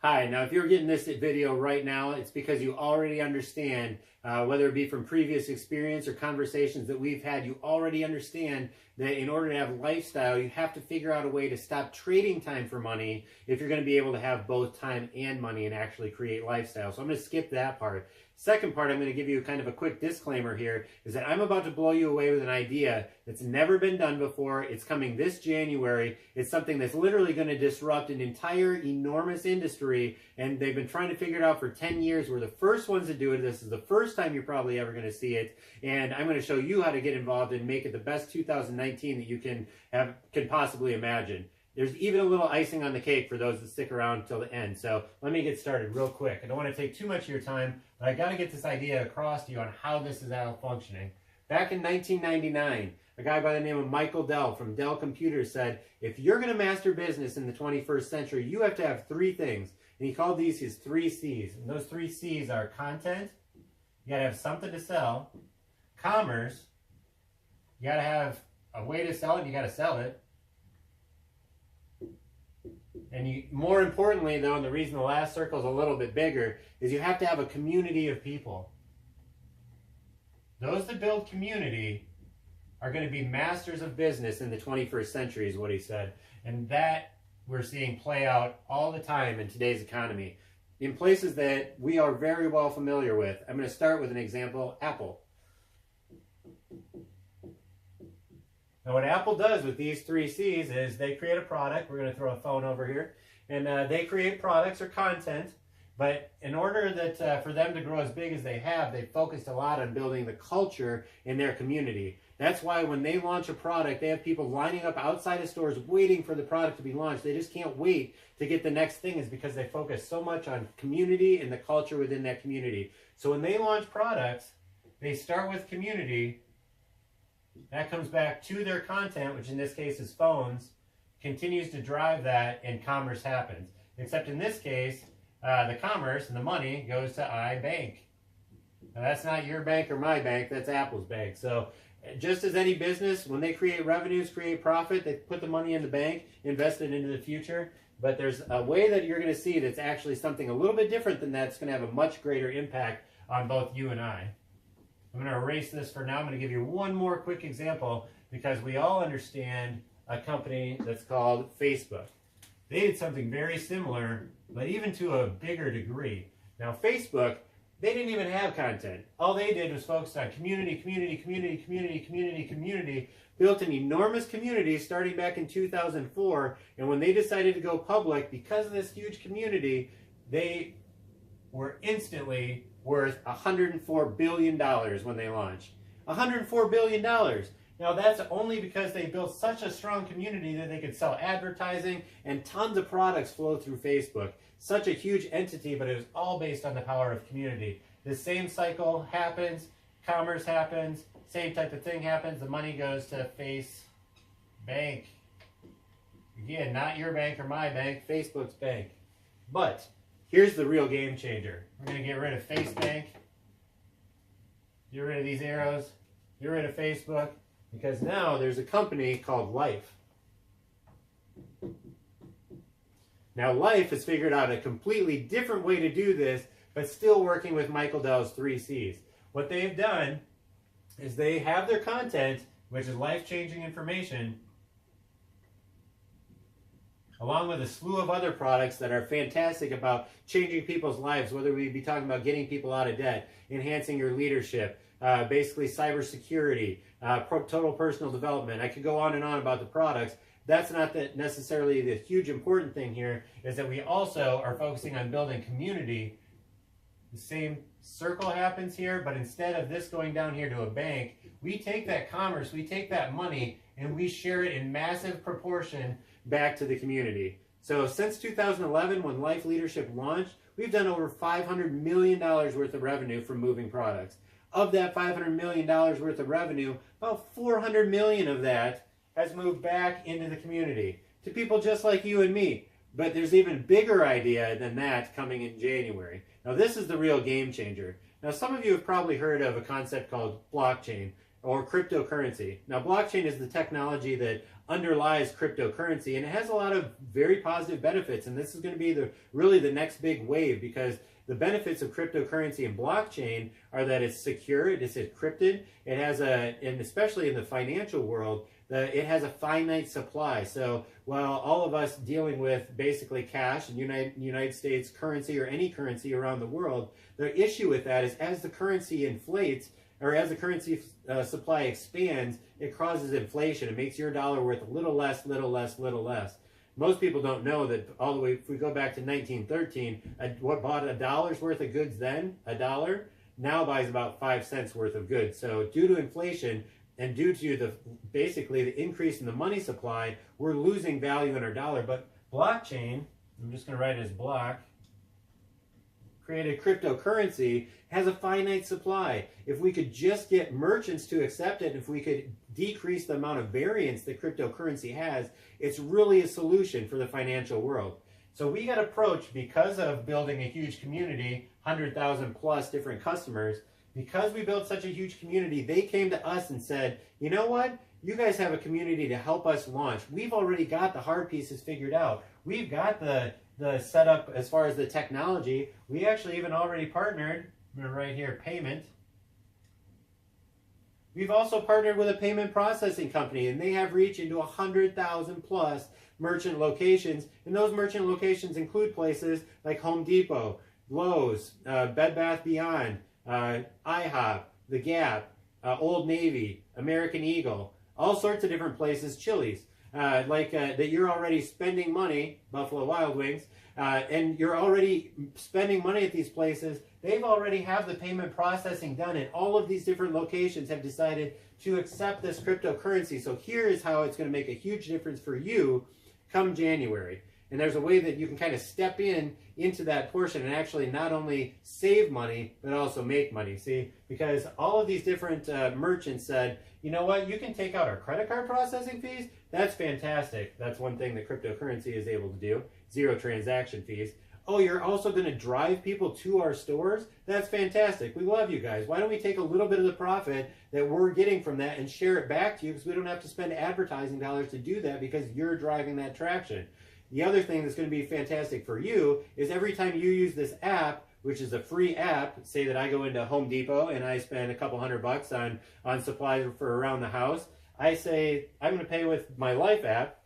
Hi, now if you're getting this video right now, it's because you already understand, whether it be from previous experience or conversations that we've had, you already understand that in order to have lifestyle, you have to figure out a way to stop trading time for money if you're going to be able to have both time and money and actually create lifestyle. So I'm going to skip that part. Second part, I'm going to give you kind of a quick disclaimer here, is that I'm about to blow you away with an idea that's never been done before. It's coming this January. It's something that's literally going to disrupt an entire enormous industry, and they've been trying to figure it out for 10 years. We're the first ones to do it. This is the first time you're probably ever going to see it, and I'm going to show you how to get involved and make it the best 2019 that you can possibly imagine. There's even a little icing on the cake for those that stick around till the end. So let me get started real quick. I don't want to take too much of your time, but I got to get this idea across to you on how this is all functioning. Back in 1999, a guy by the name of Michael Dell from Dell Computers said, if you're going to master business in the 21st century, you have to have three things. And he called these his 3 C's. And those 3 C's are content, you got to have something to sell, commerce, you got to have a way to sell it, and you got to sell it. And more importantly, though, and the reason the last circle is a little bit bigger, is you have to have a community of people. Those that build community are going to be masters of business in the 21st century, is what he said. And that we're seeing play out all the time in today's economy, in places that we are very well familiar with. I'm going to start with an example, Apple. Now what Apple does with these 3 C's is they create a product. We're going to throw a phone over here. And they create products or content. But in order that for them to grow as big as they have, they focused a lot on building the culture in their community. That's why when they launch a product, they have people lining up outside of stores waiting for the product to be launched. They just can't wait to get the next thing, is because they focus so much on community and the culture within that community. So when they launch products, they start with community. That comes back to their content, which in this case is phones, continues to drive that, and commerce happens. Except in this case, the commerce and the money goes to iBank. Now that's not your bank or my bank, that's Apple's bank. So just as any business, when they create revenues, create profit, they put the money in the bank, invest it into the future. But there's a way that you're going to see that's actually something a little bit different than that. It's going to have a much greater impact on both you and I. I'm going to erase this for now. I'm going to give you one more quick example, because we all understand a company that's called Facebook. They did something very similar, but even to a bigger degree. Now Facebook, they didn't even have content. All they did was focus on community, built an enormous community starting back in 2004. And when they decided to go public, because of this huge community, they were instantly worth $104 billion when they launched. $104 billion. Now that's only because they built such a strong community that they could sell advertising, and tons of products flow through Facebook. Such a huge entity, but it was all based on the power of community. The same cycle happens, commerce happens, same type of thing happens, the money goes to FaceBank. Again, not your bank or my bank, Facebook's bank. But here's the real game changer. We're going to get rid of FaceBank, get rid of these arrows, get rid of Facebook, because now there's a company called Life. Now Life has figured out a completely different way to do this, but still working with Michael Dell's 3 C's. What they've done is they have their content, which is life-changing information, along with a slew of other products that are fantastic about changing people's lives, whether we be talking about getting people out of debt, enhancing your leadership, basically cybersecurity, total personal development. I could go on and on about the products. That's not necessarily the huge important thing here, is that we also are focusing on building community. The same circle happens here, but instead of this going down here to a bank, we take that commerce, we take that money, and we share it in massive proportion back to the community. So since 2011, when Life Leadership launched, we've done over $500 million worth of revenue from moving products. Of that $500 million worth of revenue, about $400 million of that has moved back into the community, to people just like you and me. But there's even bigger idea than that coming in January. Now this is the real game changer. Now some of you have probably heard of a concept called blockchain, or cryptocurrency. Now blockchain is the technology that underlies cryptocurrency, and it has a lot of very positive benefits. And this is going to be really the next big wave, because the benefits of cryptocurrency and blockchain are that it's secure, it is encrypted, it has and especially in the financial world, it has a finite supply. So while all of us dealing with basically cash and United States currency or any currency around the world, the issue with that is as the currency inflates, or as the currency supply expands, it causes inflation. It makes your dollar worth a little less, little less, little less. Most people don't know that all the way, if we go back to 1913, what bought $1's worth of goods then, $1, now buys about 5 cents worth of goods. So due to inflation and due to basically the increase in the money supply, we're losing value in our dollar. But blockchain, I'm just going to write it as block, created cryptocurrency, has a finite supply. If we could just get merchants to accept it, if we could decrease the amount of variance that cryptocurrency has, it's really a solution for the financial world. So we got approached because of building a huge community, 100,000 plus different customers. Because we built such a huge community, they came to us and said, you know what? You guys have a community to help us launch. We've already got the hard pieces figured out. We've got the setup as far as the technology. We actually even already partnered, right here, payment. We've also partnered with a payment processing company, and they have reach into 100,000 plus merchant locations. And those merchant locations include places like Home Depot, Lowe's, Bed Bath Beyond, IHOP, The Gap, Old Navy, American Eagle, all sorts of different places, Chili's. That you're already spending money, Buffalo Wild Wings, and you're already spending money at these places. They've already have the payment processing done, and all of these different locations have decided to accept this cryptocurrency. So here is how it's going to make a huge difference for you come January. And there's a way that you can kind of step into that portion and actually not only save money, but also make money. See, because all of these different merchants said, you know what, you can take out our credit card processing fees. That's fantastic. That's one thing that cryptocurrency is able to do. 0 transaction fees. Oh, you're also going to drive people to our stores? That's fantastic. We love you guys. Why don't we take a little bit of the profit that we're getting from that and share it back to you, because we don't have to spend advertising dollars to do that because you're driving that traction. The other thing that's going to be fantastic for you is every time you use this app, which is a free app, say that I go into Home Depot and I spend a couple $100 on supplies for around the house, I say, I'm going to pay with my Life app.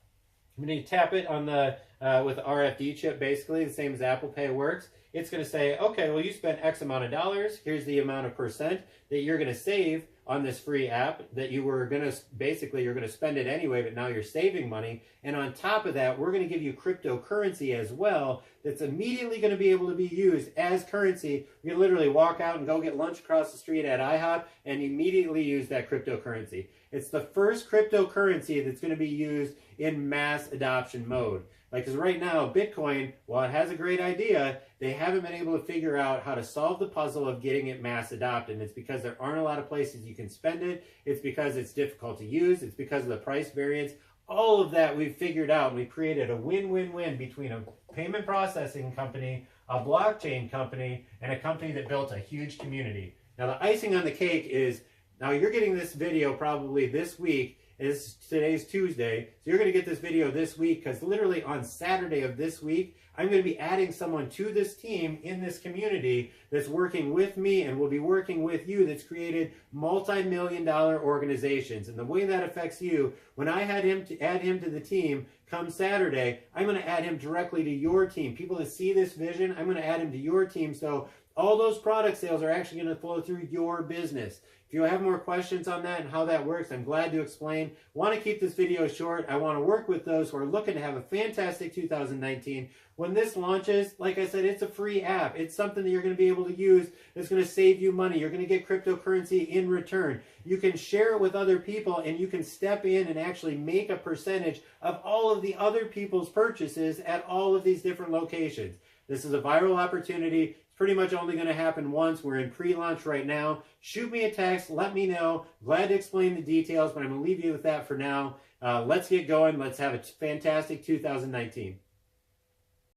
I'm going to tap it on with the RFD chip, basically, the same as Apple Pay works. It's going to say, okay, well, you spent X amount of dollars. Here's the amount of percent that you're going to save on this free app that you were going to, basically, you're going to spend it anyway, but now you're saving money. And on top of that, we're going to give you cryptocurrency as well that's immediately going to be able to be used as currency. You can literally walk out and go get lunch across the street at IHOP and immediately use that cryptocurrency. It's the first cryptocurrency that's going to be used in mass adoption mode. Because right now, Bitcoin, while it has a great idea, they haven't been able to figure out how to solve the puzzle of getting it mass adopted. And it's because there aren't a lot of places you can spend it. It's because it's difficult to use. It's because of the price variance. All of that we've figured out. We created a win-win-win between a payment processing company, a blockchain company, and a company that built a huge community. Now, the icing on the cake is, now you're getting this video probably this week. Today's Tuesday, so you're going to get this video this week, because literally on Saturday of this week, I'm going to be adding someone to this team in this community that's working with me and will be working with you, that's created multi-million-dollar organizations. And the way that affects you, when I add him to the team come Saturday, I'm going to add him directly to your team. People that see this vision, I'm going to add him to your team, so all those product sales are actually going to flow through your business. If you have more questions on that and how that works, I'm glad to explain. Want to keep this video short. I want to work with those who are looking to have a fantastic 2019. When this launches, like I said, it's a free app. It's something that you're going to be able to use that's going to save you money. You're going to get cryptocurrency in return. You can share it with other people, and you can step in and actually make a percentage of all of the other people's purchases at all of these different locations. This is a viral opportunity. Pretty much only going to happen once. We're in pre-launch right now. Shoot me a text. Let me know. Glad to explain the details, but I'm going to leave you with that for now. Let's get going. Let's have a fantastic 2019.